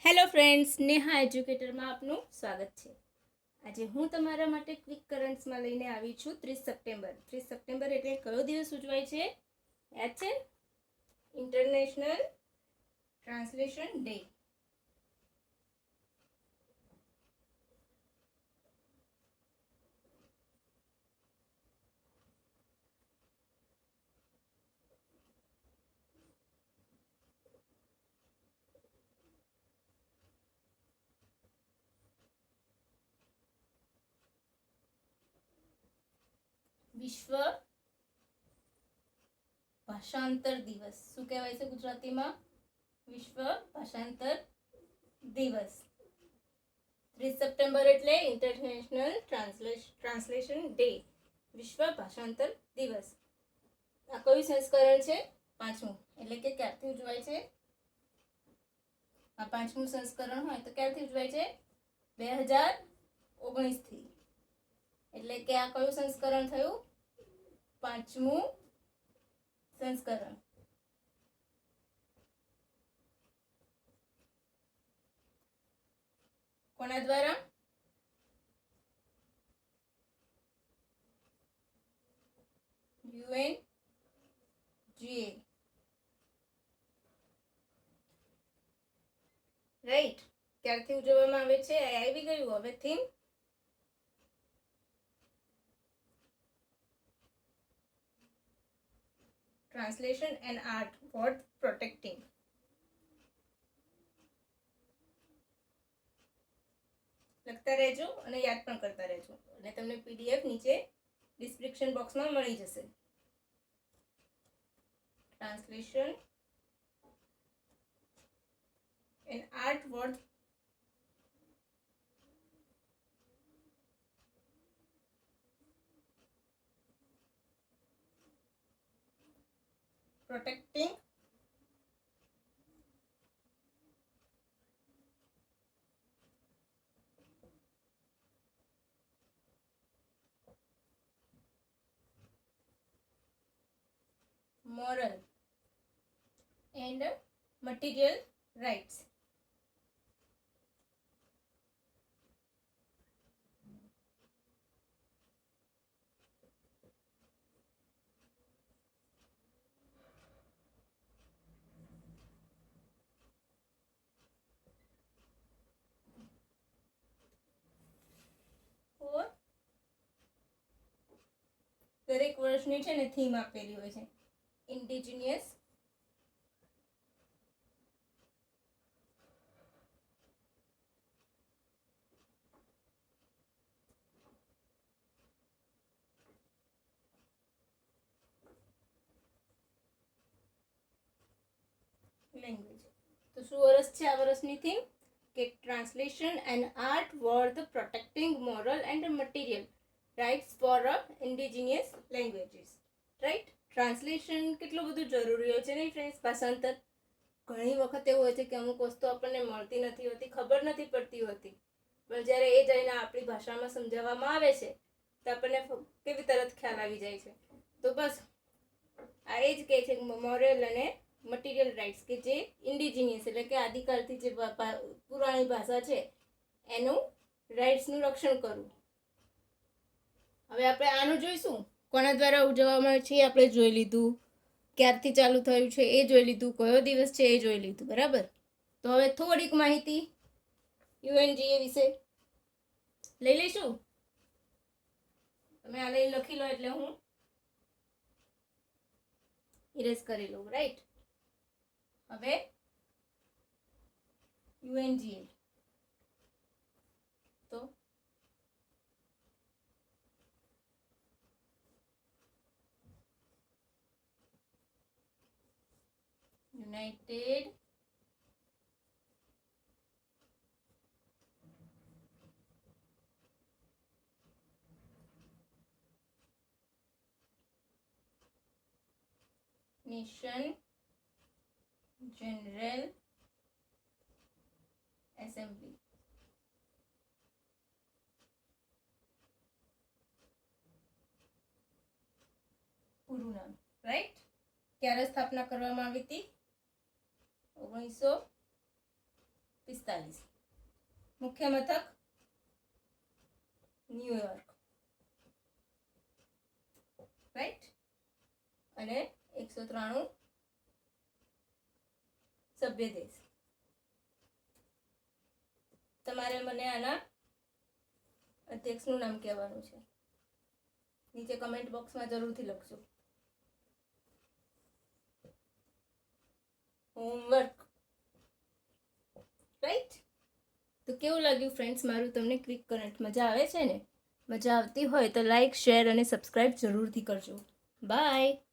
Hello friends, Neha એજ્યુકેટરમાં આપનું સ્વાગત છે. આજે હું તમારા માટે ક્વિક કરન્ટ્સમાં લઈને આવી છું 30 સપ્ટેમ્બર. 30 સપ્ટેમ્બર એટલે કયો દિવસ ઉજવાય છે? યાદ છે? International translation day. વિશ્વ ભાષાંતર દિવસ. શું કહેવાય છે ગુજરાતીમાં? વિશ્વ ભાષાંતર દિવસ. 30 સપ્ટેમ્બર એટલે ઇન્ટરનેશનલ ટ્રાન્સલેશન ડે, વિશ્વ ભાષાંતર દિવસ. આ કયું સંસ્કરણ છે? 5મું. એટલે કે ક્યારથી ઉજવાય છે? આ 5મું સંસ્કરણ હોય તો ક્યારથી ઉજવાય છે? 2019 થી. એટલે કે આ કયું સંસ્કરણ થયું? 5મું સંસ્કરણ. કોના દ્વારા? UNGA. રાઈટ. ક્યારથી ઉજવવામાં આવે છે? આવી ગયું હવે theme. Translation and art worth protecting. લખતા રહેજો અને યાદ પણ કરતા રહેજો, અને તમને PDF નીચે ડિસ્ક્રિપ્શન બોક્સમાં મળી જશે. Translation and art worth protecting moral and material rights. દરેક વર્ષની છે ને થીમ આપેલી હોય છે. Indigenous language. તો શું વર્ષ છે આ વર્ષની થીમ? કે translation and art worth protecting moral and material rights for indigenous languages. Right. Translation કેટલું બધું જરૂરી હોય છે નહીં ફ્રેન્ડ્સ? ભાષાંતર. ઘણી વખત એવું હોય છે કે અમુક વસ્તુ આપણને મળતી નથી હોતી, ખબર નથી પડતી હોતી, પણ જ્યારે એ જઈને આપણી ભાષામાં સમજાવવામાં આવે છે તો આપણને કેવી તરત ખ્યાલ આવી જાય છે. તો બસ આ એ જ કહે છે મોરલ અને મટીરિયલ રાઇટ્સ, કે જે ઇન્ડિજિનિયસ એટલે કે આદિકાળથી જે પુરાણી ભાષા છે એનું રાઇટ્સનું રક્ષણ કરવું. હવે આપણે આનું જોઈશું. કોના દ્વારા ઉજવવામાં આવે છે આપણે જોઈ લીધું, ક્યારથી ચાલુ થયું છે એ જોઈ લીધું, કયો દિવસ છે એ જોઈ લીધું. બરાબર. તો હવે થોડીક માહિતી UNGA વિશે લઈ લઈશું. તમે આ લઈ લખી લો એટલે હું ઇરેઝ કરી લઉં. રાઈટ. હવે UNGA તો યુનાઇટેડ નેશન જનરલ એસેમ્બલી. પૂરું નામ. રાઈટ. ક્યારે સ્થાપના કરવામાં આવી હતી? 1950 45. મુખ્ય મથક ન્યુયોર્ક, રાઈટ. અને 193 સભ્ય દેશ. તમારે મને આના અધ્યક્ષનું નામ કહેવાનું છે. નીચે કમેન્ટ બોક્સમાં જરૂરથી લખજો. Homework, right. તો કેવું લાગ્યું ફ્રેન્ડ્સ મારું તમને ક્વિક કરંટ? મજા આવે છે ને? મજા આવતી હોય તો લાઈક, શેર અને સબસ્ક્રાઈબ જરૂરથી કરજો. બાય.